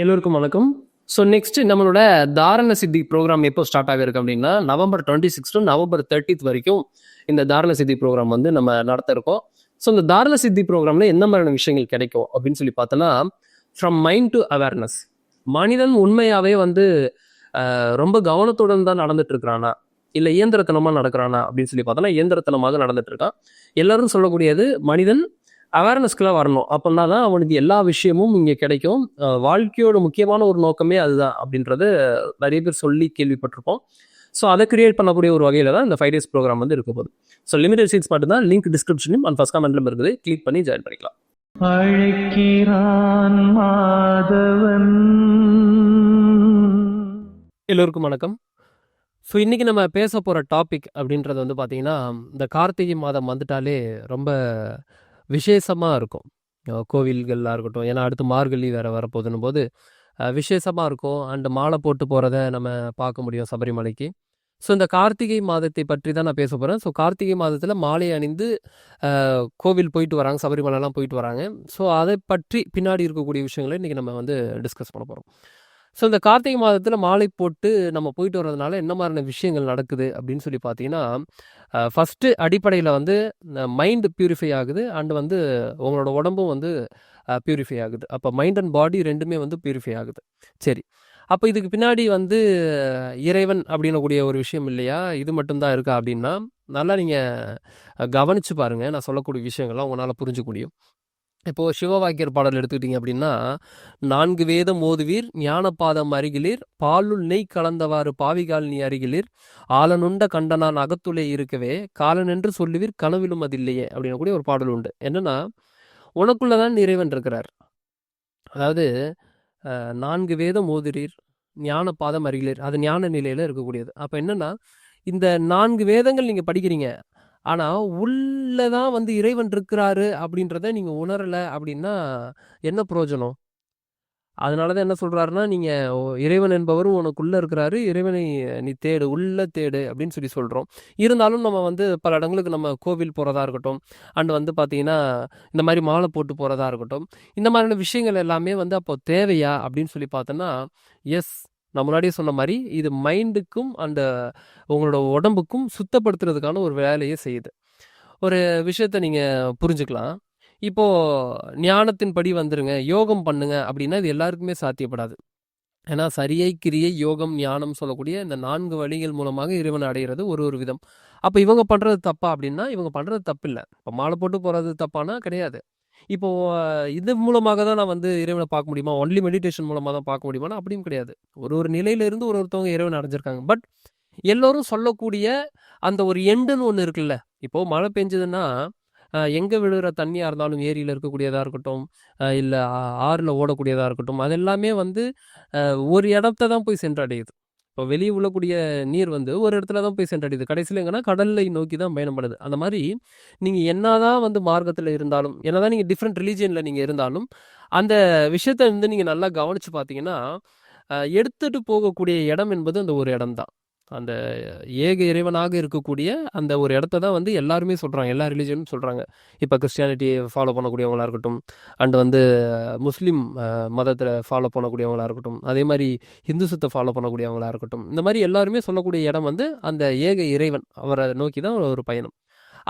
எல்லோருக்கும் வணக்கம். So next நம்மளோட தாரண சித்தி ப்ரோக்ராம் எப்போ ஸ்டார்ட் ஆகிருக்கு அப்படின்னா November 26 to November 30 வரைக்கும் இந்த தாரண சித்தி ப்ரோக்ராம் வந்து நம்ம நடத்த இருக்கோம். ஸோ இந்த தாரண சித்தி ப்ரோக்ராம்ல என்ன மாதிரியான விஷயங்கள் கிடைக்கும் அப்படின்னு சொல்லி பார்த்தோன்னா, ஃப்ரம் மைண்ட் டு அவேர்னஸ். மனிதன் உண்மையாவே வந்து ரொம்ப கவனத்துடன் தான் நடந்துட்டு இருக்கிறானா, இல்லை இயந்திரத்தனமா நடக்கிறானா அப்படின்னு சொல்லி பார்த்தோன்னா இயந்திரத்தனமாக நடந்துட்டு இருக்கான். எல்லாரும் சொல்லக்கூடியது மனிதன் அவேர்னஸ்க்குலாம் வரணும். அப்பன்னா தான் அவனுக்கு எல்லா விஷயமும் இங்கே கிடைக்கும். வாழ்க்கையோட முக்கியமான ஒரு நோக்கமே அதுதான் அப்படின்றது நிறைய பேர் சொல்லி கேள்விப்பட்டிருப்போம். ஸோ அதை கிரியேட் பண்ணக்கூடிய ஒரு வகையில் தான் இந்த 5 days ப்ரோக்ராம் வந்து இருக்க போகுது. ஸோ லிமிடெட் சீட்ஸ் மட்டும்தான். லிங்க் டிஸ்கிரிப்ஷனும் அண்ட் ஃபர்ஸ்ட் கமெண்ட்லும் இருக்குது. கிளிக் பண்ணி ஜாயின் பண்ணிக்கலாம். அழைக்கிறான் மாதவன். எல்லோருக்கும் வணக்கம். ஸோ இன்றைக்கி நம்ம பேச போகிற டாபிக் அப்படின்றது வந்து பார்த்திங்கன்னா, இந்த கார்த்திகை மாதம் வந்துட்டாலே ரொம்ப விசேஷமாக இருக்கும். கோவில்கள்லாம் இருக்கட்டும், ஏன்னா அடுத்து மார்கழி வேறு வரப்போகுதுன்னும் போது விசேஷமாக இருக்கும். அண்டு மாலை போட்டு போகிறத நம்ம பார்க்க முடியும் சபரிமலைக்கு. ஸோ இந்த கார்த்திகை மாதத்தை பற்றி தான் நான் பேச போகிறேன். ஸோ கார்த்திகை மாதத்தில் மாலை அணிந்து கோவில் போயிட்டு வராங்க, சபரிமலைலாம் போயிட்டு வராங்க. ஸோ அதை பற்றி பின்னாடி இருக்கக்கூடிய விஷயங்களை இன்றைக்கி நம்ம வந்து டிஸ்கஸ் பண்ண போகிறோம். ஸோ இந்த கார்த்திகை மாதத்தில் மாலை போட்டு நம்ம போயிட்டு வர்றதுனால என்ன மாதிரியான விஷயங்கள் நடக்குது அப்படின்னு சொல்லி பார்த்தீங்கன்னா, ஃபஸ்ட்டு அடிப்படையில் வந்து மைண்டு பியூரிஃபை ஆகுது. அண்டு வந்து உங்களோட உடம்பும் வந்து பியூரிஃபை ஆகுது. அப்போ மைண்ட் அண்ட் பாடி ரெண்டுமே வந்து பியூரிஃபை ஆகுது. சரி, அப்போ இதுக்கு பின்னாடி வந்து இறைவன் அப்படின்னக்கூடிய ஒரு விஷயம் இல்லையா, இது மட்டும்தான் இருக்கா அப்படின்னா, நல்லா நீங்கள் கவனித்து பாருங்கள். நான் சொல்லக்கூடிய விஷயங்கள்லாம் உங்களால் புரிஞ்சுக்க முடியும். இப்போது சிவவாக்கியர் பாடல் எடுத்துக்கிட்டிங்க அப்படின்னா, 4 வேதம் ஓதுவீர் ஞானபாதம் அருகிலீர் பாலுள் நெய் கலந்தவாறு பாவிகால் நீ அருகிலீர் ஆலனுண்ட கண்டனான் அகத்துளே இருக்கவே காலன் என்று சொல்லுவீர் கனவிலும் அது இல்லையே அப்படின்னு கூட ஒரு பாடல் உண்டு. என்னன்னா, உனக்குள்ளதான் இறைவன் இருக்கிறார். அதாவது 4 வேதம் ஓதுறீர் ஞானபாதம் அருகிலீர், அது ஞான நிலையில் இருக்கக்கூடியது. அப்போ என்னன்னா, இந்த 4 வேதங்கள் நீங்கள் படிக்கிறீங்க, ஆனால் உள்ளதான் வந்து இறைவன் இருக்கிறாரு அப்படின்றத நீங்கள் உணரலை அப்படின்னா என்ன பிரயோஜனம்? அதனால தான் என்ன சொல்கிறாருன்னா, நீங்கள் இறைவன் என்பவரும் உனக்குள்ளே இருக்கிறாரு, இறைவனை நீ தேடு, உள்ளே தேடு அப்படின்னு சொல்லி சொல்கிறோம். இருந்தாலும் நம்ம வந்து பல இடங்களுக்கு நம்ம கோவில் போகிறதா இருக்கட்டும், அண்ட் வந்து பார்த்திங்கன்னா இந்த மாதிரி மாலை போட்டு போகிறதா இருக்கட்டும், இந்த மாதிரியான விஷயங்கள் எல்லாமே வந்து அப்போ தேவையா அப்படின்னு சொல்லி பார்த்தோன்னா, எஸ், நான் முன்னாடியே சொன்ன மாதிரி இது மைண்டுக்கும் அந்த உங்களோட உடம்புக்கும் சுத்தப்படுத்துறதுக்கான ஒரு வேலையை செய்யுது. ஒரு விஷயத்த நீங்கள் புரிஞ்சுக்கலாம். இப்போது ஞானத்தின்படி வந்துருங்க, யோகம் பண்ணுங்க அப்படின்னா இது எல்லாருக்குமே சாத்தியப்படாது. ஏன்னா சரியை, கிரியை, யோகம், ஞானம் சொல்லக்கூடிய இந்த 4 வழிகள் மூலமாக இறைவனை அடைகிறது ஒரு விதம். அப்போ இவங்க பண்ணுறது தப்பா அப்படின்னா இவங்க பண்ணுறது தப்பு இல்லை. இப்போ மாலை போட்டு போகிறது தப்பானா கிடையாது. இப்போது இது மூலமாக தான் நான் வந்து இறைவனை பார்க்க முடியுமா, ஒன்லி மெடிடேஷன் மூலமாக தான் பார்க்க முடியுமானா அப்படியும் கிடையாது. ஒரு நிலையிலிருந்து ஒருத்தவங்க இறைவனை அடைஞ்சிருக்காங்க. பட் எல்லோரும் சொல்லக்கூடிய அந்த ஒரு எண்டுன்னு ஒன்று இருக்குல்ல. இப்போது மழை பெஞ்சதுன்னா எங்கே விழுகிற தண்ணியாக இருந்தாலும், ஏரியில் இருக்கக்கூடியதாக இருக்கட்டும், இல்லை ஆறில் ஓடக்கூடியதாக இருக்கட்டும், அது எல்லாமே வந்து ஒரு இடத்த தான் போய் சென்றடையுது. இப்போ வெளியே விழக்கூடிய நீர் வந்து ஒரு இடத்துல தான் போய் சென்றடையுது. கடைசியில் எங்கன்னா கடலை நோக்கி தான் பயணம் பண்ணுது. அந்த மாதிரி நீங்கள் என்னதான் வந்து மார்க்கத்தில் இருந்தாலும், என்னதான் நீங்கள் டிஃப்ரெண்ட் ரிலீஜியனில் நீங்கள் இருந்தாலும், அந்த விஷயத்தை வந்து நீங்கள் நல்லா கவனித்து பார்த்தீங்கன்னா, எடுத்துகிட்டு போகக்கூடிய இடம் என்பது அந்த ஒரு இடம் தான். அந்த ஏக இறைவனாக இருக்கக்கூடிய அந்த ஒரு இடத்த தான் வந்து எல்லாருமே சொல்கிறாங்க, எல்லா ரிலீஜனும் சொல்கிறாங்க. இப்போ கிறிஸ்டியானிட்டியை ஃபாலோ பண்ணக்கூடியவங்களாக இருக்கட்டும், அண்ட் வந்து முஸ்லீம் மதத்தில் ஃபாலோ பண்ணக்கூடியவங்களாக இருக்கட்டும், அதே மாதிரி ஹிந்துசத்தை ஃபாலோ பண்ணக்கூடியவங்களாக இருக்கட்டும், இந்த மாதிரி எல்லாருமே சொல்லக்கூடிய இடம் வந்து அந்த ஏக இறைவன், அவரை நோக்கி தான் ஒரு பயணம்.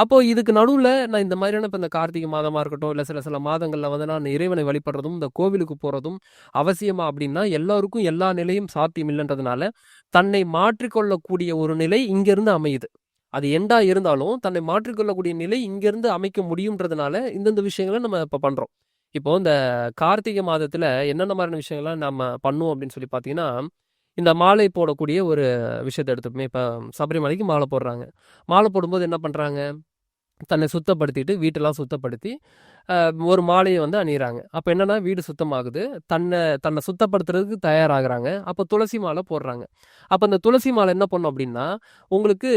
அப்போது இதுக்கு நடுவில் நான் இந்த மாதிரியான இப்போ இந்த கார்த்திகை மாதமாக இருக்கட்டும், இல்லை சில மாதங்களில் வந்து நான் இறைவனை வழிபடுறதும் இந்த கோவிலுக்கு போகிறதும் அவசியமா அப்படின்னா எல்லாருக்கும் எல்லா நிலையும் சாத்தியம் இல்லைன்றதுனால தன்னை மாற்றிக்கொள்ளக்கூடிய ஒரு நிலை இங்கேருந்து அமையுது. அது எண்டா இருந்தாலும் தன்னை மாற்றிக்கொள்ளக்கூடிய நிலை இங்கேருந்து அமைக்க முடியுன்றதுனால இந்தந்த விஷயங்களை நம்ம இப்போ பண்ணுறோம். இப்போது இந்த கார்த்திகை மாதத்தில் என்னென்ன மாதிரியான விஷயங்கள்லாம் நம்ம பண்ணுவோம் அப்படின்னு சொல்லி பார்த்தீங்கன்னா, இந்த மாலை போடக்கூடிய ஒரு விஷயத்தை எடுத்துப்போமே. இப்போ சபரிமலைக்கு மாலை போடுறாங்க. மாலை போடும்போது என்ன பண்ணுறாங்க, தன்னை சுத்தப்படுத்திட்டு வீட்டெல்லாம் சுத்தப்படுத்தி ஒரு மாலையை வந்து அணியிறாங்க. அப்போ என்னென்னா வீடு சுத்தமாகுது, தன்னை சுத்தப்படுத்துறதுக்கு தயாராகிறாங்க. அப்போ துளசி மாலை போடுறாங்க. அப்போ இந்த துளசி மாலை என்ன பண்ணும் அப்படின்னா, உங்களுக்கு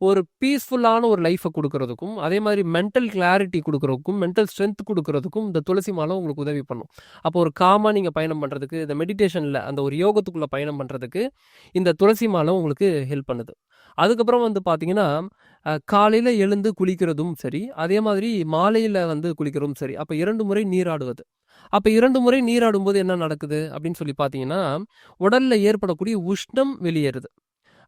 ஒரு பீஸ்ஃபுல்லான ஒரு லைஃப்பை கொடுக்கறதுக்கும், அதே மாதிரி மென்டல் கிளாரிட்டி கொடுக்கறதுக்கும், மென்டல் ஸ்ட்ரென்த் கொடுக்கறதுக்கும் இந்த துளசி மாலை உங்களுக்கு உதவி பண்ணும். அப்போ ஒரு காமாக நீங்கள் பயணம் பண்ணுறதுக்கு, இந்த மெடிடேஷனில் அந்த ஒரு யோகத்துக்குள்ளே பயணம் பண்ணுறதுக்கு இந்த துளசி மாலை உங்களுக்கு ஹெல்ப் பண்ணுது. அதுக்கப்புறம் வந்து பார்த்தீங்கன்னா, காலையில் எழுந்து குளிக்கிறதும் சரி, அதே மாதிரி மாலையில் வந்து குளிக்கிறதும் சரி. அப்போ 2 முறை நீராடுவது. அப்போ 2 முறை நீராடும்போது என்ன நடக்குது அப்படின்னு சொல்லி பார்த்தீங்கன்னா, உடல்ல ஏற்படக்கூடிய உஷ்ணம் வெளியேறுது.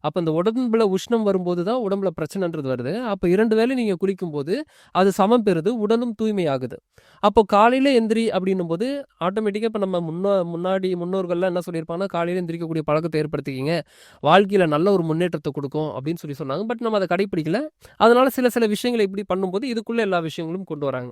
அப்போ இந்த உடம்புல உஷ்ணம் வரும்போது தான் உடம்புல பிரச்சனைன்றது வருது. அப்போ 2 வேளை நீங்க குளிக்கும்போது அது சமம் பெறுது, உடலும் தூய்மையாகுது. அப்போ காலையில எந்திரி அப்படின்னும்போது ஆட்டோமேட்டிக்கா இப்போ நம்ம முன்னாடி முன்னோர்கள்லாம் என்ன சொல்லியிருப்பாங்கன்னா, காலையில எந்திரிக்கக்கூடிய பழக்கத்தை ஏற்படுத்திக்கிங்க. வாழ்க்கையில நல்ல ஒரு முன்னேற்றத்தை கொடுக்கும் அப்படின்னு சொல்லி சொன்னாங்க. பட் நம்ம அதை கடைப்பிடிக்கல. அதனால சில சில விஷயங்களை இப்படி பண்ணும்போது இதுக்குள்ள எல்லா விஷயங்களும் கொண்டு வராங்க.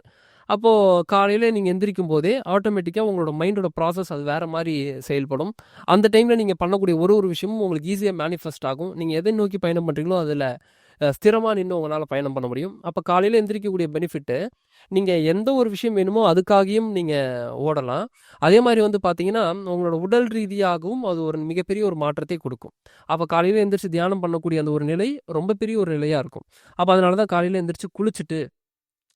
அப்போ காலையில நீங்க எந்திரிக்கும் போதே ஆட்டோமேட்டிக்கா உங்களோட மைண்டோட ப்ராசஸ் அது வேற மாரி செயல்படும். அந்த டைம்ல நீங்க பண்ணக்கூடிய ஒரு ஒரு விஷயமும் உங்களுக்கு ஈஸியா மேனிஃபெஸ்ட் ஆகும். நீங்க எதை நோக்கி பயணம் பண்றீங்களோ அதுல ஸ்திரமா நின்னு உங்களால பயணம் பண்ண முடியும். அப்ப காலையில எந்திரிக்கக்கூடிய பெனிஃபிட்டு, நீங்க எந்த ஒரு விஷயம் வேணுமோ அதுக்காகவும் நீங்க ஓடலாம். அதே மாரி வந்து பார்த்தீங்கன்னா, உங்களோட உடல் ரீதியாகவும் அது ஒரு மிகப்பெரிய ஒரு மாற்றத்தை குடுக்கும். அப்ப காலையில எந்திரிச்சு தியானம் பண்ணக்கூடிய அந்த ஒரு நிலை ரொம்ப பெரிய ஒரு நிலையா இருக்கும். அப்ப அதனால தான் காலையில எந்திரிச்சு குளிச்சுட்டு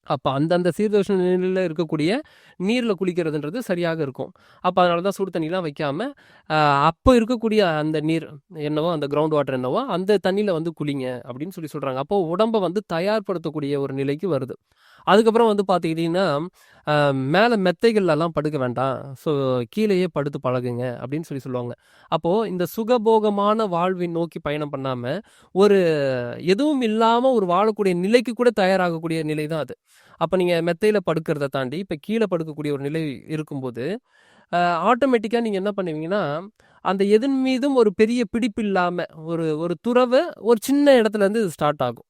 அப்ப அந்தந்த சீதோஷ்ண நிலையில இருக்கக்கூடிய நீர்ல குளிக்கிறதுன்றது சரியாக இருக்கும். அப்ப அதனால தான் சுடு தண்ணிலாம் வைக்காம, அ அப்ப இருக்கக்கூடிய அந்த நீர் என்னவோ, அந்த கிரவுண்ட் வாட்டர் என்னவோ, அந்த தண்ணீல வந்து குளிங்க அப்படின்னு சொல்லி சொல்றாங்க. அப்போ உடம்ப வந்து தயார்படுத்தக்கூடிய ஒரு நிலைக்கு வருது. அதுக்கப்புறம் வந்து பார்த்துக்கிட்டீங்கன்னா, அ மேல மெத்தைகள்லலாம் படுக்க வேண்டாம். ஸோ கீழேயே படுத்து பழகுங்க அப்படின்னு சொல்லி சொல்லுவாங்க. அப்போ இந்த சுகபோகமான வாழ்வை நோக்கி பயணம் பண்ணாம, ஒரு எதுவும் இல்லாம ஒரு வாழக்கூடிய நிலைக்கு கூட தயாராகக்கூடிய நிலை தான் அது. அப்ப நீங்க மெத்தையில படுக்கிறத தாண்டி, இப்ப கீழ படுக்கக்கூடிய ஒரு நிலை இருக்கும்போது, அ ஆட்டோமேட்டிக்கா நீங்க என்ன பண்ணுவீங்கன்னா, அந்த எதன் மீதும் ஒரு பெரிய பிடிப்பு இல்லாம, ஒரு ஒரு துறவ ஒரு சின்ன இடத்துலேருந்து ஸ்டார்ட் ஆகும்.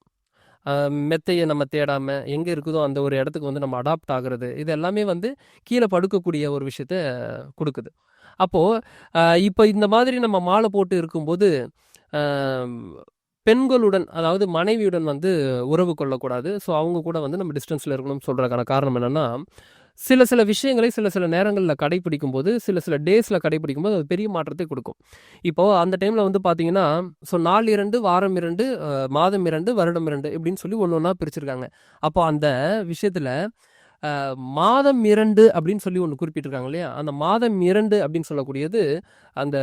அ மெத்தைய நம்ம தேடாம, எங்க இருக்குதோ அந்த ஒரு இடத்துக்கு வந்து நம்ம அடாப்ட் ஆகுறது, இது எல்லாமே வந்து கீழ படுக்கக்கூடிய ஒரு விஷயத்த குடுக்குது. அப்போ, இப்ப இந்த மாதிரி நம்ம மாலை போட்டு இருக்கும்போது, அ பெண்களுடன் அதாவது மனைவியுடன் வந்து உறவு கொள்ளக்கூடாது. ஸோ அவங்க கூட வந்து நம்ம டிஸ்டன்ஸ்ல இருக்கணும்னு சொல்றதுக்கான காரணம் என்னன்னா, சில சில விஷயங்களை சில சில நேரங்கள்ல கடைப்பிடிக்கும்போது, சில சில டேஸ்ல கடைப்பிடிக்கும்போது அது பெரிய மாற்றத்தை குடுக்கும். இப்போ அந்த டைம்ல வந்து பார்த்தீங்கன்னா, ஸோ நாள் 2, வாரம் 2, மாதம் 2, வருடம் 2 இப்படின்னு சொல்லி ஒண்ணு ஒண்ணா பிரிச்சிருக்காங்க. அப்போ அந்த விஷயத்துல மாதம் 2 அப்படின்னு சொல்லி ஒண்ணு குறிப்பிட்டிருக்காங்க இல்லையா? அந்த மாதம் 2 அப்படின்னு சொல்லக்கூடியது, அந்த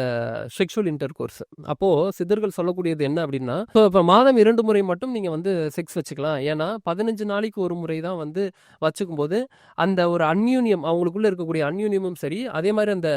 செக்சுவல் இன்டர்கோர்ஸ். அப்போ சித்தர்கள் சொல்லக்கூடியது என்ன அப்படின்னா, இப்ப மாதம் 2 முறை மட்டும் நீங்க வந்து செக்ஸ் வச்சுக்கலாம். ஏன்னா 15 நாளைக்கு ஒரு முறை தான் வந்து வச்சுக்கும்போது, அந்த ஒரு அந்யோன்யம் அவங்களுக்குள்ள இருக்கக்கூடிய அந்யோன்யமும் சரி, அதே மாரி அந்த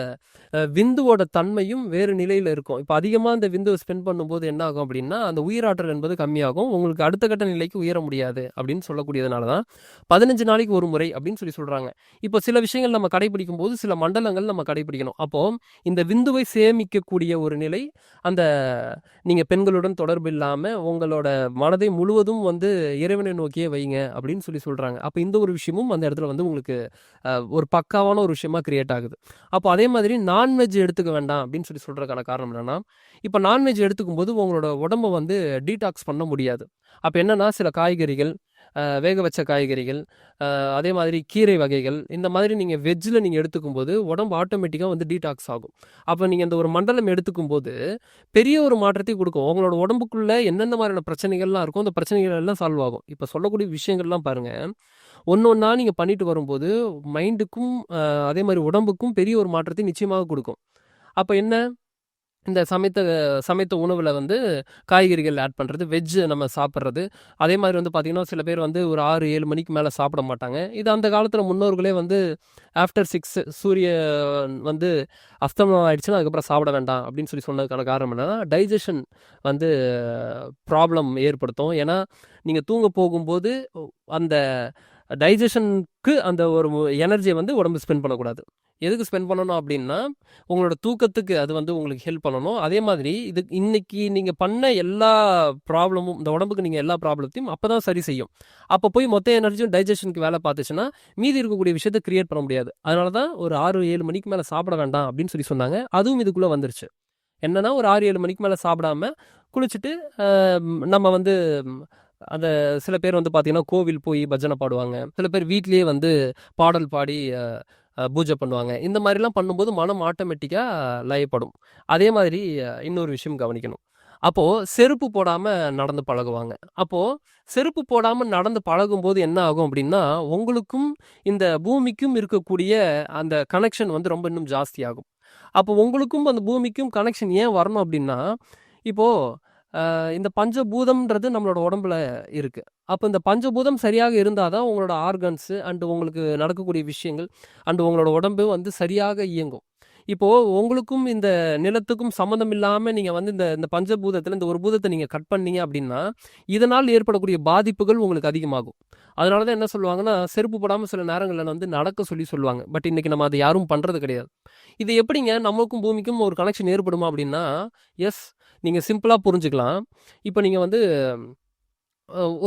விந்துவோட தன்மையும் வேறு நிலையில இருக்கும். இப்ப அதிகமா அந்த விந்துவ ஸ்பெண்ட் பண்ணும்போது என்ன ஆகும் அப்படின்னா, அந்த உயிராற்றல் என்பது கம்மியாகும். உங்களுக்கு அடுத்த கட்ட நிலைக்கு உயர முடியாது அப்படின்னு சொல்லக்கூடியதுனால தான் 15 நாளைக்கு ஒரு முறை அப்படின்னு சொல்லி சொல்றாங்க. இப்போ சில விஷயங்கள் நம்ம கடைபிடிக்கும்போது சில மண்டலங்கள் நம்ம கடைபிடிக்கணும். அப்போ இந்த விந்துவை சேமிக்கக்கூடிய ஒரு நிலை, அந்த நீங்க பெண்களுடன் தொடர்பு இல்லாம உங்களோட மனதை முழுவதும் வந்து இறைவனை நோக்கியே வைங்க அப்படின்னு சொல்லி சொல்றாங்க. அப்ப இந்த ஒரு விஷயமும் அந்த இடத்துல வந்து உங்களுக்கு ஒரு பக்காவான ஒரு விஷயமா கிரியேட் ஆகுது. அப்போ அதே மாதிரி நான்வெஜ் எடுத்துக்க வேண்டாம் அப்படின்னு சொல்லி சொல்றதுக்கான காரணம் என்னன்னா, இப்போ நான்வெஜ் எடுத்துக்கும்போது உங்களோட உடம்ப வந்து டீடாக்ஸ் பண்ண முடியாது. அப்ப என்னன்னா சில காய்கறிகள், வேக வச்ச காய்கறிகள், அதே மாதிரி கீரை வகைகள், இந்த மாதிரி நீங்க வெஜ்ல நீங்க எடுத்துக்கும்போது உடம்பு ஆட்டோமேட்டிக்கா வந்து டீடாக்ஸ் ஆகும். அப்ப நீங்க இந்த ஒரு மண்டலம் எடுத்துக்கும்போது, பெரிய ஒரு மாற்றத்தை குடுக்கும். உங்களோட உடம்புக்குள்ள எந்தெந்த மாதிரியான பிரச்சனைகள்லாம் இருக்கோ, அந்த பிரச்சனைகள் எல்லாம் சால்வ் ஆகும். இப்ப சொல்லக்கூடிய விஷயங்கள்லாம் பாருங்க, ஒண்ணு ஒண்ணா நீங்க பண்ணிட்டு வரும்போது, மைண்டுக்கும் அதே மாரி உடம்புக்கும் பெரிய ஒரு மாற்றத்தை நிச்சயமாக குடுக்கும். அப்ப என்ன? இந்த சமைத்த சமைத்த உணவுல வந்து காய்கறிகள் ஆட் பண்றது, வெஜ் நம்ம சாப்பிடுறது. அதே மாரி வந்து பார்த்தீங்கன்னா, சில பேர் வந்து ஒரு 6, 7 மணிக்கு மேல சாப்பிட மாட்டாங்க. இது அந்த காலத்துல முன்னோர்களே வந்து ஆஃப்டர் 6 வந்து அஸ்தமனம் ஆயிடுச்சுன்னா, அதுக்கப்புறம் சாப்பிட வேண்டாம் அப்படின்னு சொல்லி சொன்னதுக்கான காரணம் என்னன்னா, டைஜெஷன் வந்து ப்ராப்ளம் ஏற்படுத்தும். ஏன்னா, நீங்க தூங்க போகும்போது அந்த டைஜஷனுக்கு அந்த ஒரு எனர்ஜிய வந்து உடம்பு ஸ்பெண்ட் பண்ணக்கூடாது. எதுக்கு ஸ்பெண்ட் பண்ணணும் அப்டின்னா, உங்களோட தூக்கத்துக்கு அது வந்து உங்களுக்கு ஹெல்ப் பண்ணணும். அதே மாதிரி இது இன்னைக்கு நீங்க பண்ண எல்லா ப்ராப்ளமும் இந்த உடம்புக்கு நீங்க எல்லா ப்ராப்ளத்தையும் அப்பதான் சரி செய்யும். அப்ப போய் மொத்த எனர்ஜியும் டைஜஷனுக்கு வேல பார்த்துச்சுன்னா, மீதி இருக்கக்கூடிய விஷயத்த கிரியேட் பண்ண முடியாது. அதனால தான் ஒரு 6, 7 மணிக்கு மேல சாப்பிட வேண்டாம் அப்டின்னு சொல்லி சொன்னாங்க. அதுவும் இதுக்குள்ள வந்துருச்சு. என்னன்னா, ஒரு 6, 7 மணிக்கு மேல சாப்பிடாம, குளிச்சுட்டு, அ நம்ம வந்து அந்த சில பேர் வந்து பார்த்தீங்கன்னா, கோவில் போய் பஜனை பாடுவாங்க. சில பேர் வீட்லயே வந்து பாடல் பாடி அ அ பூஜை பண்ணுவாங்க. இந்த மாரிலாம் பண்ணும்போது மனம் ஆட்டோமேட்டிக்கா லயப்படும். அதே மாதிரி இன்னொரு விஷயம் கவனிக்கணும். அப்போ செருப்பு போடாம நடந்து பழகுவாங்க. அப்போ செருப்பு போடாம நடந்து பழகும்போது என்ன ஆகும் அப்டின்னா, உங்களுக்கும் இந்த பூமிக்கும் இருக்கக்கூடிய அந்த கனெக்ஷன் வந்து ரொம்ப இன்னும் ஜாஸ்தியாகும். அப்போ உங்களுக்கும் அந்த பூமிக்கும் கனெக்ஷன் ஏன் வரணும் அப்டின்னா, இப்போ இந்த பஞ்சபூதம்ன்றது நம்மளோட உடம்புல இருக்கு. அப்போ இந்த பஞ்சபூதம் சரியாக இருந்தால் தான் உங்களோட ஆர்கன்ஸு அண்ட் உங்களுக்கு நடக்கக்கூடிய விஷயங்கள் அண்ட் உங்களோட உடம்பு வந்து சரியாக இயங்கும். இப்போ உங்களுக்கும் இந்த நிலத்துக்கும் சம்மந்தம் இல்லாமல் நீங்கள் வந்து இந்த இந்த பஞ்சபூதத்தில் இந்த ஒரு பூதத்தை நீங்கள் கட் பண்ணீங்க அப்படின்னா இதனால் ஏற்படக்கூடிய பாதிப்புகள் உங்களுக்கு அதிகமாகும். அதனால தான் என்ன சொல்லுவாங்கன்னா, செருப்பு போடாமல் சில நேரங்களில் வந்து நடக்க சொல்லி சொல்லுவாங்க. பட் இன்னைக்கு நம்ம அதை யாரும் பண்ணுறது கிடையாது. இது எப்படிங்க நமக்கும் பூமிக்கும் ஒரு கனெக்ஷன் ஏற்படுமா அப்படின்னா, எஸ், நீங்கள் சிம்பிளாக புரிஞ்சுக்கலாம். இப்போ நீங்கள் வந்து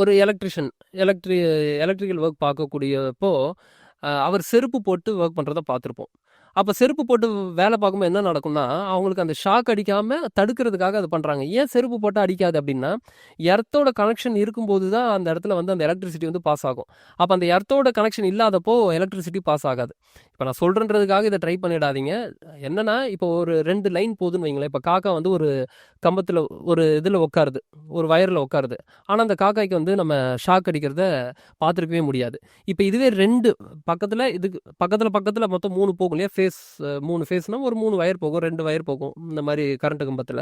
ஒரு எலக்ட்ரிஷியன் எலக்ட்ரிக்கல் ஒர்க் பார்க்கக்கூடியப்போ அவர் செருப்பு போட்டு ஒர்க் பண்ணுறத பார்த்துருப்போம். அப்போ செருப்பு போட்டு வேலை பார்க்கும்போது என்ன நடக்கும்னா, அவங்களுக்கு அந்த ஷாக் அடிக்காமல் தடுக்கிறதுக்காக அது பண்ணுறாங்க. ஏன் செருப்பு போட்டால் அடிக்காது அப்படின்னா, எர்த்தோட கனெக்ஷன் இருக்கும்போது தான் அந்த இடத்துல வந்து அந்த எலக்ட்ரிசிட்டி வந்து பாஸ் ஆகும். அப்போ அந்த எர்த்தோட கனெக்ஷன் இல்லாதப்போ எலக்ட்ரிசிட்டி பாஸ் ஆகாது. இப்போ நான் சொல்கிறேன்றதுக்காக இதை ட்ரை பண்ணிடாதீங்க. என்னன்னா, இப்போ ஒரு 2 லைன் போகுதுன்னு வைங்களேன். இப்போ காக்கா வந்து ஒரு கம்பத்தில் ஒரு இதில் உட்காருது, ஒரு வயரில் உட்காருது. ஆனால் அந்த காக்காய்க்கு வந்து நம்ம ஷாக் அடிக்கிறத பார்த்துருக்கவே முடியாது. இப்போ இதுவே 2 பக்கத்தில் இதுக்கு பக்கத்தில் மொத்தம் 3 போகும் இல்லையா? 3 ஃபேஸ்னால் ஒரு 3 வயர் போகும், 2 வயர் போகும் இந்த மாதிரி கரண்ட் கம்பத்தில்.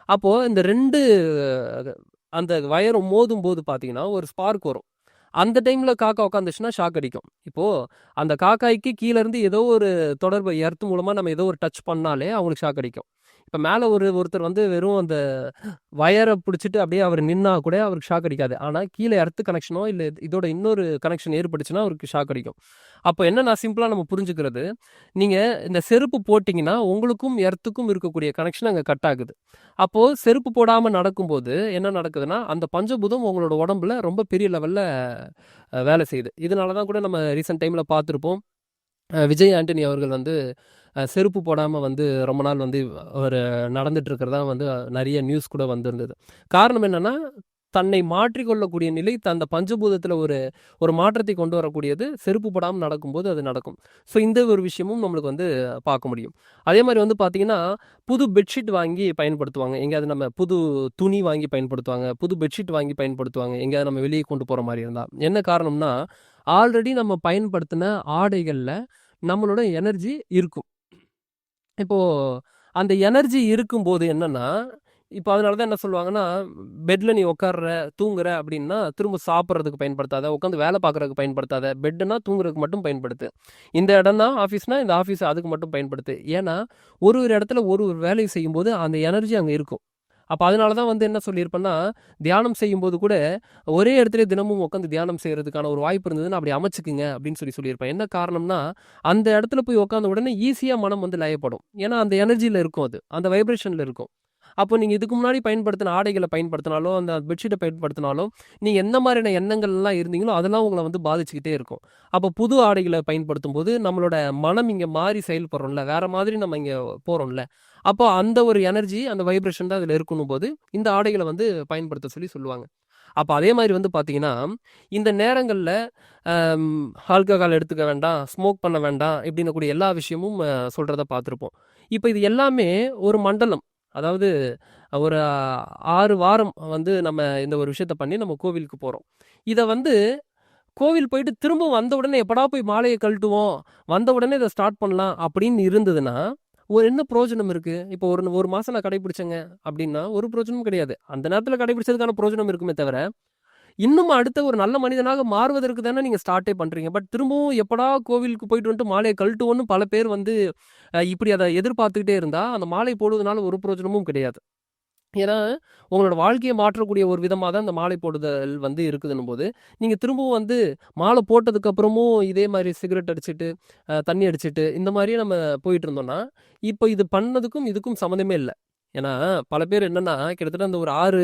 அப்போது இந்த 2 அந்த வயரும் மோதும் போது பார்த்தீங்கன்னா ஒரு ஸ்பார்க் வரும். அந்த டைமில் காக்கா உட்காந்துச்சுன்னா ஷாக் அடிக்கும். இப்போது அந்த காக்காய்க்கு கீழேருந்து ஏதோ ஒரு தொடர்பு எர்த்து மூலமாக நம்ம ஏதோ ஒரு டச் பண்ணாலே அவங்களுக்கு ஷாக் அடிக்கும். இப்போ மேலே ஒருத்தர் வந்து வெறும் அந்த வயரை பிடிச்சிட்டு அப்படியே அவர் நின்னா கூட அவருக்கு ஷாக் அடிக்காது. ஆனால் கீழே எர்த்து கனெக்ஷனோ இல்லை இதோட இன்னொரு கனெக்ஷன் ஏற்பட்டுச்சுன்னா அவருக்கு ஷாக் அடிக்கும். அப்போ என்னன்னா சிம்பிளாக நம்ம புரிஞ்சுக்கிறது, நீங்கள் இந்த செருப்பு போட்டிங்கன்னா உங்களுக்கும் எர்த்துக்கும் இருக்கக்கூடிய கனெக்ஷன் அங்கே கட் ஆகுது. அப்போது செருப்பு போடாமல் நடக்கும்போது என்ன நடக்குதுன்னா, அந்த பஞ்சபூதம் உங்களோட உடம்புல ரொம்ப பெரிய லெவலில் வேலை செய்யுது. இதனால தான் கூட நம்ம ரீசெண்ட் டைமில் பார்த்துருப்போம். விஜய் ஆண்டனி அவர்கள் வந்து செருப்பு போடாமல் வந்து ரொம்ப நாள் வந்து ஒரு நடந்துட்டு இருக்கிறதா வந்து நிறைய நியூஸ் கூட வந்திருந்தது. காரணம் என்னன்னா, தன்னை மாற்றிக்கொள்ளக்கூடிய நிலை அந்த பஞ்சபூதத்தில் ஒரு மாற்றத்தை கொண்டு வரக்கூடியது செருப்பு போடாமல் நடக்கும்போது அது நடக்கும். ஸோ இந்த ஒரு விஷயமும் நம்மளுக்கு வந்து பார்க்க முடியும். அதே மாதிரி வந்து பார்த்தீங்கன்னா, புது பெட்ஷீட் வாங்கி பயன்படுத்துவாங்க. எங்கேயாவது நம்ம புது துணி வாங்கி பயன்படுத்துவாங்க, புது பெட்ஷீட் வாங்கி பயன்படுத்துவாங்க எங்கேயாவது நம்ம வெளியே கொண்டு போகிற மாதிரி இருந்தால். என்ன காரணம்னா, ஆல்ரெடி நம்ம பயன்படுத்தின ஆடைகளில் நம்மளோட எனர்ஜி இருக்கும். இப்போது அந்த எனர்ஜி இருக்கும்போது என்னன்னா, இப்போ அதனால தான் என்ன சொல்லுவாங்கன்னா, பெட்டில் நீ உட்கார்ற தூங்குற அப்படின்னா திரும்ப சாப்பிட்றதுக்கு பயன்படுத்தாத, உட்காந்து வேலை பார்க்குறதுக்கு பயன்படுத்தாத, பெட்டுனா தூங்குறதுக்கு மட்டும் பயன்படுத்து. இந்த இடம்னா ஆஃபீஸ்னா இந்த ஆஃபீஸ் அதுக்கு மட்டும் பயன்படுத்து. ஏன்னா ஒரு இடத்துல ஒரு வேலையை செய்யும்போது அந்த எனர்ஜி அங்கே இருக்கும். அப்போ அதனால தான் வந்து என்ன சொல்லியிருப்பேன்னா, தியானம் செய்யும்போது கூட ஒரே இடத்துல தினமும் உட்காந்து தியானம் செய்கிறதுக்கான ஒரு வாய்ப்பு இருந்ததுன்னா அப்படி அமைச்சுக்குங்க அப்படின்னு சொல்லியிருப்பேன். என்ன காரணம்னா, அந்த இடத்துல போய் உட்காந்த உடனே ஈஸியாக மனம் வந்து லயப்படும். ஏன்னா அந்த எனர்ஜியில் இருக்கும், அது அந்த வைப்ரேஷனில் இருக்கும். அப்போ நீங்கள் இதுக்கு முன்னாடி பயன்படுத்தின ஆடைகளை பயன்படுத்தினாலோ அந்த பெட்ஷீட்டை பயன்படுத்தினாலும் நீங்கள் எந்த மாதிரியான எண்ணங்கள்லாம் இருந்தீங்களோ அதெல்லாம் உங்களை வந்து பாதிச்சுக்கிட்டே இருக்கும். அப்போ புது ஆடைகளை பயன்படுத்தும் போது நம்மளோட மனம் இங்கே மாறி செயல்படுறோம்ல, வேற மாதிரி நம்ம இங்கே போகிறோம்ல, அப்போ அந்த ஒரு எனர்ஜி அந்த வைப்ரேஷன் தான் அதில் இருக்கணும் போது இந்த ஆடைகளை வந்து பயன்படுத்த சொல்லுவாங்க. அப்போ அதே மாதிரி வந்து பார்த்தீங்கன்னா, இந்த நேரங்களில் ஆல்கஹால் எடுத்துக்க வேண்டாம், ஸ்மோக் பண்ண வேண்டாம் இப்படின்னு கூடிய எல்லா விஷயமும் சொல்கிறத பார்த்துருப்போம். இப்போ இது எல்லாமே ஒரு மண்டலம், அதாவது ஒரு 6 வாரம் வந்து நம்ம இந்த ஒரு விஷயத்த பண்ணி நம்ம கோவிலுக்கு போகிறோம். இதை வந்து கோவில் போயிட்டு திரும்ப வந்த உடனே எப்படா போய் மாலையை கழட்டுவோம், வந்த உடனே இதை ஸ்டார்ட் பண்ணலாம் அப்படின்னு இருந்ததுன்னா என்ன பிரயோஜனம் இருக்குது? இப்போ ஒரு மாதம் நான் கடைபிடிச்சேங்க அப்படின்னா ஒரு பிரயோஜனமும் கிடையாது. அந்த நேரத்தில் கடைபிடிச்சதுக்கான பிரயோஜனம் இருக்குமே தவிர, இன்னும் அடுத்த ஒரு நல்ல மனிதனாக மாறுவதற்கு தானே நீங்கள் ஸ்டார்ட்டே பண்ணுறீங்க. பட் திரும்பவும் எப்படா கோவிலுக்கு போயிட்டு வந்துட்டு மாலையை கழட்டுவோன்னு பல பேர் வந்து இப்படி அதை எதிர்பார்த்துக்கிட்டே இருந்தால் அந்த மாலை போடுவதனால ஒரு பிரயோஜனமும் கிடையாது. ஏன்னா உங்களோட வாழ்க்கையை மாற்றக்கூடிய ஒரு விதமாக தான் இந்த மாலை போடுதல் வந்து இருக்குதுன்னும் போது நீங்கள் திரும்பவும் வந்து மாலை போட்டதுக்கப்புறமும் இதே மாதிரி சிகரெட் அடிச்சுட்டு தண்ணி அடிச்சுட்டு இந்த மாதிரியே நம்ம போயிட்டு இருந்தோம்னா இப்போ இது பண்ணதுக்கும் இதுக்கும் சம்மந்தமே இல்லை. ஏன்னா பல பேர் என்னென்னா கிட்டத்தட்ட அந்த ஒரு 6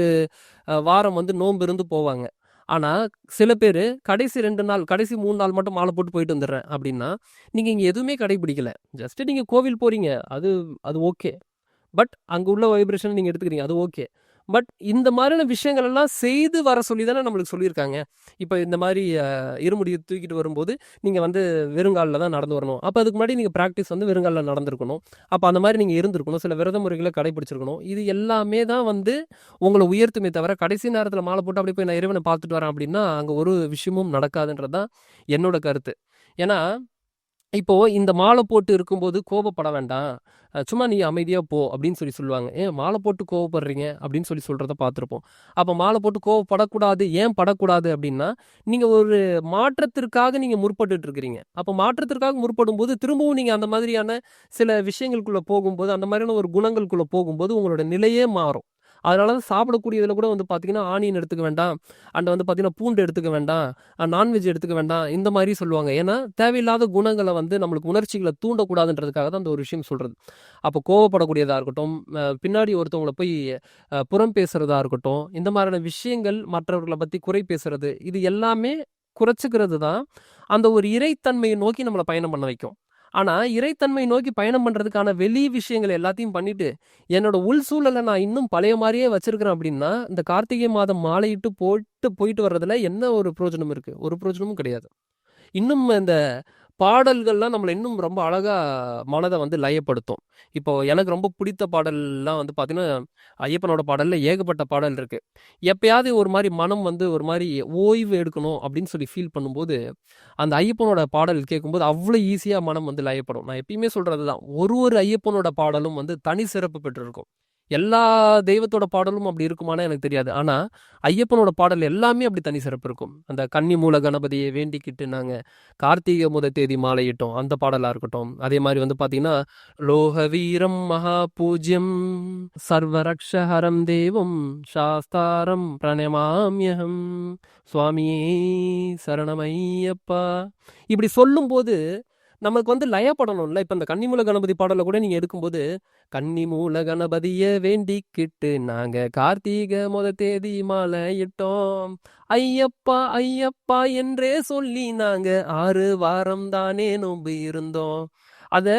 வாரம் வந்து நோன்பு இருந்து போவாங்க. ஆனால் சில பேர் கடைசி 2 நாள் கடைசி 3 நாள் மட்டும் மாலை போட்டு போயிட்டு வந்துடுறேன் அப்படின்னா நீங்கள் இங்கே எதுவுமே கடைபிடிக்கலை. ஜஸ்ட்டு நீங்கள் கோவில் போகிறீங்க, அது ஓகே. பட் அங்கே உள்ள வைப்ரேஷன் நீங்கள் எடுத்துக்கிறீங்க, அது ஓகே. பட் இந்த மாதிரியான விஷயங்கள் எல்லாம் செய்து வர சொல்லி தானே நம்மளுக்கு சொல்லியிருக்காங்க. இப்போ இந்த மாதிரி இருமுடியை தூக்கிட்டு வரும்போது நீங்கள் வந்து வெறுங்காலில் தான் நடந்து வரணும். அப்போ அதுக்கு முன்னாடி நீங்கள் ப்ராக்டிஸ் வந்து வெறுங்காலில் நடந்திருக்கணும். அப்போ அந்த மாதிரி நீங்கள் இருந்திருக்கணும், சில விரத முறைகளை கடைபிடிச்சிருக்கணும். இது எல்லாமே தான் வந்து உங்களை உயர்த்துமே தவிர கடைசி நேரத்தில் மாலை போட்டு அப்படி போய் நான் இறைவனை பார்த்துட்டு வரேன் அப்படின்னா அங்கே ஒரு விஷயமும் நடக்காதுன்றது தான் என்னோட கருத்து. ஏன்னா இப்போ இந்த மாலை போட்டு இருக்கும்போது கோபப்பட வேண்டாம். சும்மா நீ அமைதியா போ அப்படின்னு சொல்லுவாங்க. ஏன் மாலை போட்டு கோவப்படுறீங்க அப்படின்னு சொல்றத பார்த்துருப்போம். அப்ப மாலை போட்டு கோவப்படக்கூடாது. ஏன் படக்கூடாது அப்படின்னா, நீங்க ஒரு மாற்றத்திற்காக நீங்க முற்பட்டுட்டு இருக்கிறீங்க. அப்ப மாற்றத்திற்காக முற்படும்போது திரும்பவும் நீங்க அந்த மாதிரியான சில விஷயங்களுக்குள்ள போகும்போது, அந்த மாதிரியான ஒரு குணங்களுக்குள்ள போகும்போது உங்களோட நிலையே மாறும். அதனால தான் சாப்பிடக்கூடியதுல கூட வந்து பார்த்தீங்கன்னா, ஆனியன் எடுத்துக்க வேண்டாம். அண்ட் வந்து பார்த்தீங்கன்னா, பூண்டு எடுத்துக்க வேண்டாம். நான்வெஜ் எடுத்துக்க வேண்டாம். இந்த மாரி சொல்லுவாங்க. ஏன்னா, தேவையில்லாத குணங்கள வந்து நம்மளுக்கு உணர்ச்சிகள தூண்டக்கூடாதுன்றதுக்காக தான் அந்த ஒரு விஷயம் சொல்றது. அப்போ கோவப்படக்கூடியதா இருக்கட்டும், பின்னாடி ஒருத்தவங்கள போய் புறம் பேசுறதா இருக்கட்டும், இந்த மாதிரியான விஷயங்கள் மற்றவர்கள பத்தி குறை பேசுறது, இது எல்லாமே குறைச்சுக்கிறது தான் அந்த ஒரு இறைத்தன்மையை நோக்கி நம்மள பயணம் பண்ண வைக்கும். ஆனா, இறைத்தன்மை நோக்கி பயணம் பண்றதுக்கான வெளி விஷயங்கள் எல்லாத்தையும் பண்ணிட்டு, என்னோட உள் சூழல நான் இன்னும் பழைய மாரியே வச்சிருக்கிறேன் அப்படின்னா, இந்த கார்த்திகை மாதம் மாலையிட்டு போயிட்டு வர்றதுல என்ன ஒரு பிரயோஜனம் இருக்கு? ஒரு பிரயோஜனமும் கிடையாது. இன்னும் இந்த பாடல்கள்லாம் நம்மள இன்னும் ரொம்ப அழகா மனத வந்து லயப்படுத்தும். இப்போ எனக்கு ரொம்ப பிடித்த பாடல்லாம் வந்து பார்த்தீங்கன்னா, ஐயப்பனோட பாடல்ல ஏகப்பட்ட பாடல் இருக்கு. எப்பயாவது ஒரு மாரி மனம் வந்து ஒரு மாரி ஓய்வு எடுக்கணும் அப்படின்னு ஃபீல் பண்ணும்போது, அந்த ஐயப்பனோட பாடல் கேட்கும்போது அவ்வளோ ஈஸியா மனம் வந்து லயப்படும். நான் எப்பயுமே சொல்றது தான். ஒரு ஐயப்பனோட பாடலும் வந்து தனி சிறப்பு பெற்றிருக்கும். எல்லா தெய்வத்தோட பாடலும் அப்படி இருக்குமான்னா எனக்கு தெரியாது. ஆனா, ஐயப்பனோட பாடல் எல்லாமே அப்படி தனி சிறப்பு இருக்கும். அந்த கன்னி மூல கணபதியை வேண்டிக்கிட்டு நாங்க கார்த்திகை தேதி மாலையிட்டோம். அந்த பாடலா இருக்கட்டும். அதே மாரி வந்து பார்த்தீங்கன்னா, லோக வீரம் மகா பூஜ்யம் சர்வரக்ஷஹரம் தேவம் சாஸ்தாரம் பிரணமாம்யஹம் சுவாமியே சரணமையப்பா. இப்படி சொல்லும்போது நமக்கு வந்து லயப்படணும்ல. இப்ப இந்த கன்னிமூல கணபதி பாடல கூட நீங்க எடுக்கும்போது, கன்னிமூல கணபதிய வேண்டிக்கிட்டு நாங்க கார்த்திகை தேதி மாலையிட்டோம். ஐயப்பா ஐயப்பா என்றே சொல்லி நாங்க 6 வாரம் தானே நோன்பு இருந்தோம். அத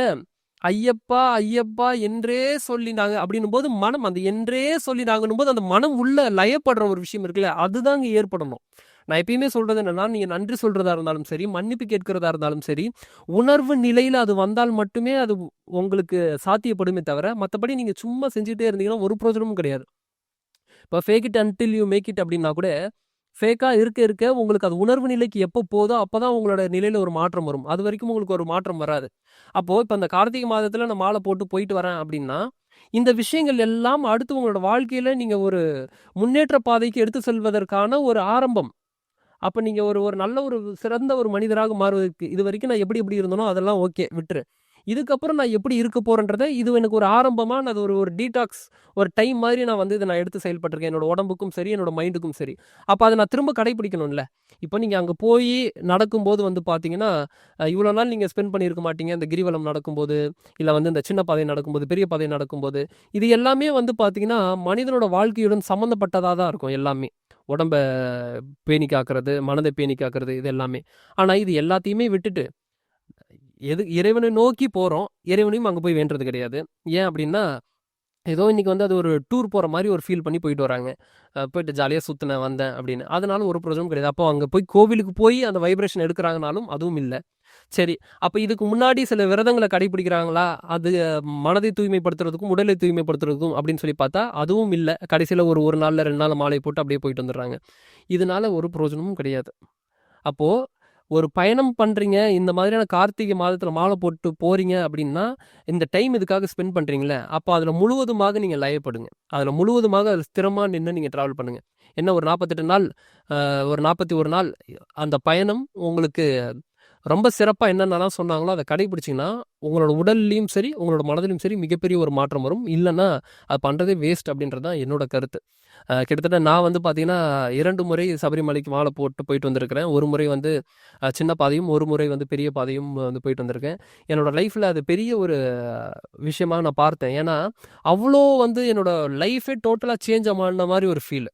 ஐயப்பா ஐயப்பா என்றே சொல்லி நாங்க அப்படின்னும்போது மனம் அந்த என்றே சொல்லி நாங்கன்னும்போது அந்த மனம் உள்ள லயப்படுற ஒரு விஷயம் இருக்குல்ல, அதுதாங்க ஏற்படணும். நான் எப்பயுமே சொல்றது என்னன்னா, நீங்க நன்றி சொல்றதா இருந்தாலும் சரி, மன்னிப்பு கேட்கிறதா இருந்தாலும் சரி, உணர்வு நிலையில அது வந்தால் மட்டுமே அது உங்களுக்கு சாத்தியப்படுமே தவிர, மத்தபடி நீங்க சும்மா செஞ்சுட்டே இருந்தீங்கன்னா ஒரு பிரயோஜனமும் கிடையாது. இப்ப fake it until you make it அப்படின்னா கூட, ஃபேக்கா இருக்க உங்களுக்கு அது உணர்வு நிலைக்கு எப்போ போதோ, அப்பதான் உங்களோட நிலையில ஒரு மாற்றம் வரும். அதுவரைக்கும் உங்களுக்கு ஒரு மாற்றம் வராது. அப்போ இப்ப இந்த கார்த்திகை மாதத்துல நான் மாலை போட்டு போயிட்டு வரேன் அப்படின்னா, இந்த விஷயங்கள் எல்லாம் அடுத்து உங்களோட வாழ்க்கையில நீங்க ஒரு முன்னேற்ற பாதைக்கு எடுத்து செல்வதற்கான ஒரு ஆரம்பம். அப்ப நீங்க ஒரு ஒரு நல்ல ஒரு சிறந்த ஒரு மனிதராக மாறுவதற்கு இதுவரைக்கும் நான் எப்படி எப்படி இருந்தேனோ அதெல்லாம் ஓகே விட்டுரு. இதுக்கப்புறம் நான் எப்படி இருக்க போறேன்றத இது எனக்கு ஒரு ஆரம்பமா நான் அது ஒரு ஒரு டீடாக்ஸ் ஒரு டைம் மாதிரி நான் வந்து இத நான் எடுத்து செயல்பட்டுருக்கேன். என்னோட உடம்புக்கும் சரி, என்னோட மைண்டுக்கும் சரி. அப்ப அத நான் திரும்ப கடைபிடிக்கணும்ல. இப்ப நீங்க அங்க போயி நடக்கும்போது வந்து பார்த்தீங்கன்னா, இவ்வளோ நாள் நீங்க ஸ்பெண்ட் பண்ணியிருக்க மாட்டீங்க. இந்த கிரிவலம் நடக்கும்போது, இல்ல வந்து இந்த சின்ன பாதை நடக்கும்போது, பெரிய பாதை நடக்கும்போது, இது எல்லாமே வந்து பார்த்தீங்கன்னா, மனிதனோட வாழ்க்கையுடன் சம்மந்தப்பட்டதா தான் இருக்கும் எல்லாமே. உடம்ப பேணி காக்கிறது, மனதை பேணி காக்கிறது இது எல்லாமே. ஆனா இது எல்லாத்தையுமே விட்டுட்டு, இறைவனை நோக்கி போறோம். இறைவனையும் அங்க போய் வேண்டுறது கிடையாது. ஏன் அப்டின்னா, ஏதோ இன்னைக்கு வந்து அது ஒரு டூர் போற மாரி ஒரு ஃபீல் பண்ணி போயிட்டு வராங்க. போயிட்டு ஜாலியா சுத்துனேன், வந்தேன் அப்டின்னு. அதனால ஒரு பிரயோஜனமும் கிடையாது. அப்போ அங்க போய் கோவிலுக்கு போய் அந்த வைப்ரேஷன் எடுக்குறாங்கனாலும் அதுவும் இல்ல. சரி, அப்ப இதுக்கு முன்னாடி சில விரதங்கள கடைபிடிக்கிறாங்களா? அது மனதை தூய்மைப்படுத்துறதுக்கும், உடலை தூய்மைப்படுத்துறதுக்கும் அப்டின்னு பார்த்தா, அதுவும் இல்ல. கடைசில ஒரு 1 நாள்ல 2 நாள்ல மாலை போட்டு அப்டியே போயிட்டு வந்துர்றாங்க. இதனால ஒரு பிரயோஜனமும் கிடையாது. அப்போ ஒரு பயணம் பண்றீங்க, இந்த மாதிரியான கார்த்திகை மாதத்துல மாலை போட்டு போறீங்க அப்படின்னா, இந்த டைம் இதுக்காக ஸ்பெண்ட் பண்றீங்கல்ல, அப்ப அதுல முழுவதுமாக நீங்க லயப்படுங்க. அதுல முழுவதுமாக அதுல ஸ்திரமா நின்னு நீங்க டிராவல் பண்ணுங்க. என்ன ஒரு 48 நாள், ஒரு 41 நாள் அந்த பயணம் உங்களுக்கு ரொம்ப சிறப்பா என்னென்னலாம் சொன்னாங்களோ அத கடைபிடிச்சீங்கன்னா, உங்களோட உடல்லயும் சரி, உங்களோட மனதிலும் சரி மிகப்பெரிய ஒரு மாற்றம் வரும். இல்லன்னா, அது பண்றதே வேஸ்ட் அப்படின்றது தான் என்னோட கருத்து. கிட்டத்தட்ட நான் வந்து பார்த்தீங்கன்னா, 2 முறை சபரிமலைக்கு மாலை போட்டு போயிட்டு வந்திருக்கிறேன். ஒரு முறை வந்து சின்ன பாதையும், ஒரு முறை வந்து பெரிய பாதையும் வந்து போயிட்டு வந்திருக்கேன். என்னோட லைஃப்ல அது பெரிய ஒரு விஷயமா நான் பார்த்தேன். ஏன்னா, அவ்ளோ வந்து என்னோட லைஃபே டோட்டலா சேஞ்ச் ஆன மாரி ஒரு ஃபீல்.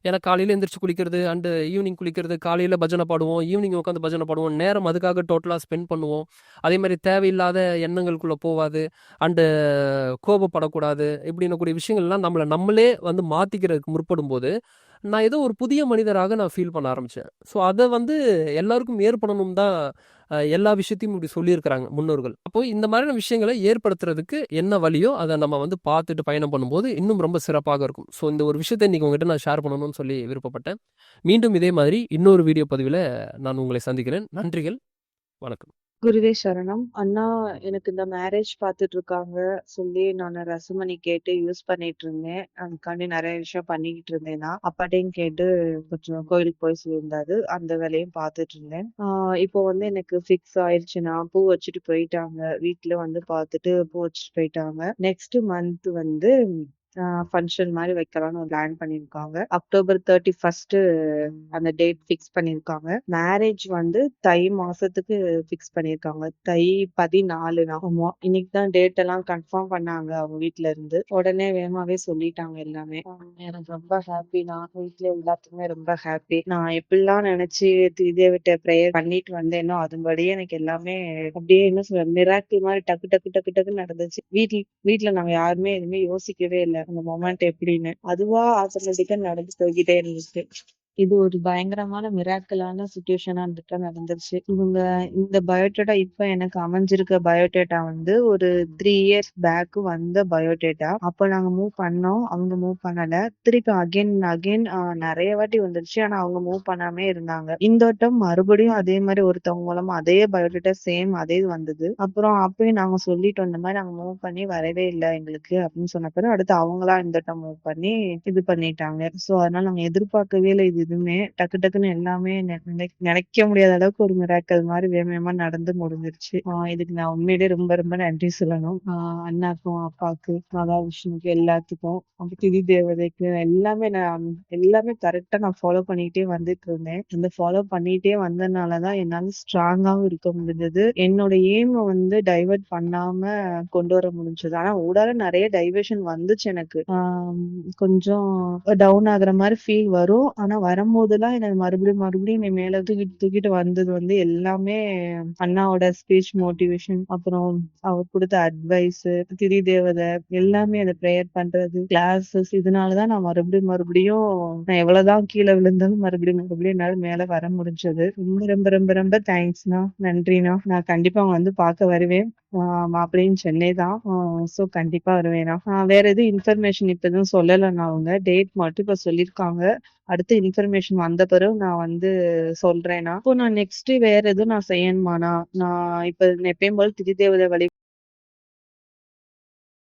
ஏன்னா காலையில எந்திரிச்சு குளிக்கிறது, அண்டு ஈவினிங் குளிக்கிறது, காலையில பஜனை பாடுவோம், ஈவினிங் உட்காந்து பஜனை பாடுவோம். நேரம் அதுக்காக டோட்டலா ஸ்பெண்ட் பண்ணுவோம். அதேமாரி தேவையில்லாத எண்ணங்களுக்குள்ள போவாது. அண்டு கோபப்படக்கூடாது. இப்படின்ன கூடிய விஷயங்கள்லாம் நம்மளே வந்து மாத்திக்கிறதுக்கு முற்படும்போது, நான் ஏதோ ஒரு புதிய மனிதராக நான் ஃபீல் பண்ண ஆரம்பிச்சேன். ஸோ அத வந்து எல்லாருக்கும் ஏற்படணும் தான் எல்லா விஷயத்தையும் இப்படி சொல்லியிருக்கிறாங்க முன்னோர்கள். அப்போ இந்த மாதிரியான விஷயங்கள ஏற்படுத்துறதுக்கு என்ன வழியோ, அத நம்ம வந்து பார்த்துட்டு பயணம் பண்ணும்போது இன்னும் ரொம்ப சிறப்பாக இருக்கும். ஸோ இந்த ஒரு விஷயத்த இன்னைக்கு உங்ககிட்ட நான் ஷேர் பண்ணணும்னு சொல்லி விருப்பப்பட்டேன். மீண்டும் இதே மாதிரி இன்னொரு வீடியோ பதிவில நான் உங்களை சந்திக்கிறேன். நன்றிகள். வணக்கம். குருவே சரணம். அண்ணா, எனக்கு இந்த மேரேஜ் பார்த்துட்டு இருக்காங்க சொல்லி நானு ரசமணி கேட்டு யூஸ் பண்ணிட்டு இருந்தேன். அதுக்காண்டி நெறைய விஷயம் பண்ணிக்கிட்டு இருந்தேன் நான். அப்பாட்டையும் கேட்டு கொஞ்சம் கோயிலுக்கு போய் சொல்லியிருந்தாரு. அந்த வேலையும் பார்த்துட்டு இருந்தேன். இப்போ வந்து எனக்கு ஃபிக்ஸ் ஆயிருச்சுண்ணா. பூ வச்சுட்டு போயிட்டாங்க. வீட்ல வந்து பார்த்துட்டு பூ வச்சுட்டு போயிட்டாங்க. நெக்ஸ்ட் மந்த் வந்து ஃபங்ஷன் மாரி வைக்கலாம்னு ஒரு பிளான் பண்ணியிருக்காங்க. அக்டோபர் 31 அந்த டேட் ஃபிக்ஸ் பண்ணியிருக்காங்க. மேரேஜ் வந்து தை மாசத்துக்கு ஃபிக்ஸ் பண்ணியிருக்காங்க. தை 14 ஆமா. இன்னைக்கு தான் டேட் எல்லாம் கன்ஃபார்ம் பண்ணாங்க அவங்க வீட்ல இருந்து. உடனே வேகமாவே சொல்லிட்டாங்க எல்லாமே. எனக்கு ரொம்ப ஹாப்பி. நான் வீட்ல எல்லாத்துக்குமே ரொம்ப ஹாப்பி. நான் எப்படிலாம் நினைச்சு தேவட்ட ப்ரேயர் பண்ணிட்டு வந்தேனோ அதுபடியே எனக்கு எல்லாமே அப்படியே என்ன சொல்ற மிராக்கிள் மாதிரி டக்கு டக்கு டக்கு டக்குன்னு நடந்துச்சு. வீட்ல நாங்க யாருமே எதுவுமே யோசிக்கவே இல்ல. அந்த மொமெண்ட் எப்படின்னு. அதுவா ஆட்டோமேட்டிக்கா நடந்து போய்க்கிட்டே இருந்துச்சு. இது ஒரு பயங்கரமான மிராக்கிளான சிச்சுவேஷனா வந்துட்டு நடந்துருச்சு. இவங்க இந்த பயோடேட்டா இப்ப எனக்கு அமைஞ்சிருக்க பயோடேட்டா வந்து ஒரு 3 இயர்ஸ் பேக் வந்த பயோடேட்டா. அப்ப நாங்க மூவ் பண்ணோம். அவங்க மூவ் பண்ணல. திருப்பி அகைன் அகைன் நெறைய வாட்டி வந்துருச்சு. ஆனா அவங்க மூவ் பண்ணாமே இருந்தாங்க. இந்த வட்டம் மறுபடியும் அதே மாரி ஒருத்தவங்க மூலமா அதே பயோடேட்டா சேம் அதே இது வந்தது. அப்புறம் அப்பயும் நாங்க சொல்லிட்டோம் இந்த மாரி நாங்க மூவ் பண்ணி வரவே இல்ல எங்களுக்கு அப்படின்னு சொன்ன பிறகு அடுத்து அவங்களா இந்த வட்டம் மூவ் பண்ணி இது பண்ணிட்டாங்க. சோ அதனால நாங்க எதிர்பார்க்கவே இல்ல இது எதுவுமே. டக்கு டக்குன்னு எல்லாமே நினைக்க முடியாத அளவுக்கு ஒரு மிராக்கிள் மாரி வேக வேகமா நடந்து முடிஞ்சிருச்சு. இதுக்கு நான் உண்மையிலேயே ரொம்ப ரொம்ப நன்றி சொல்லணும். அண்ணாக்கும், அப்பாக்கு, மகாவிஷ்ணுக்கு எல்லாத்துக்கும், அப்புறம் திதி தேவதைக்கு எல்லாமே கரெக்டா நான் ஃபாலோ பண்ணிட்டே வந்துட்டு இருந்தேன். அந்த ஃபாலோ பண்ணிட்டே வந்தனாலதான் என்னால ஸ்ட்ராங்காவும் இருக்க முடிஞ்சது. என்னோட எய்ம வந்து டைவர்ட் பண்ணாம கொண்டு வர முடிஞ்சது. ஆனா ஊடால நிறைய டைவர்ஷன் வந்துச்சு எனக்கு. கொஞ்சம் டவுன் ஆகுற மாதிரி ஃபீல் வரும். ஆனா வரும்போதெல்லாம் எனக்கு மறுபடியும் மறுபடியும் என்னை மேல தூக்கிட்டு தூக்கிட்டு வந்தது வந்து எல்லாமே அண்ணாவோட ஸ்பீச் மோட்டிவேஷன், அப்புறம் அவர் கொடுத்த அட்வைஸ், திதி தேவதை, எல்லாமே அந்த ப்ரேயர் பண்றது, கிளாஸஸ், இதனாலதான் நான் மறுபடியும் மறுபடியும் நான் எவ்வளவுதான் கீழே விழுந்தாலும் மறுபடியும் மறுபடியும் என்னால மேல வர முடிஞ்சது. ரொம்ப ரொம்ப ரொம்ப ரொம்ப தேங்க்ஸ்ண்ணா, நன்றிண்ணா. நான் கண்டிப்பா அவங்க வந்து பார்க்க வருவேன். மாப்பிள்ளையும் சென்னை தான். சோ கண்டிப்பா வருவேண்ணா. வேற எதுவும் இன்ஃபர்மேஷன் இப்ப எதுவும் சொல்லலைண்ணா. அவங்க டேட் மட்டும் இப்ப சொல்லியிருக்காங்க. அடுத்த இன்ஃபர்மேஷன் வந்த பிறகு நான் வந்து சொல்றேண்ணா. இப்போ நான் நெக்ஸ்ட் வேற எதுவும் நான் செய்யணுமாண்ணா? நான் இப்ப எப்பயும் போல திதி தேவதை வழி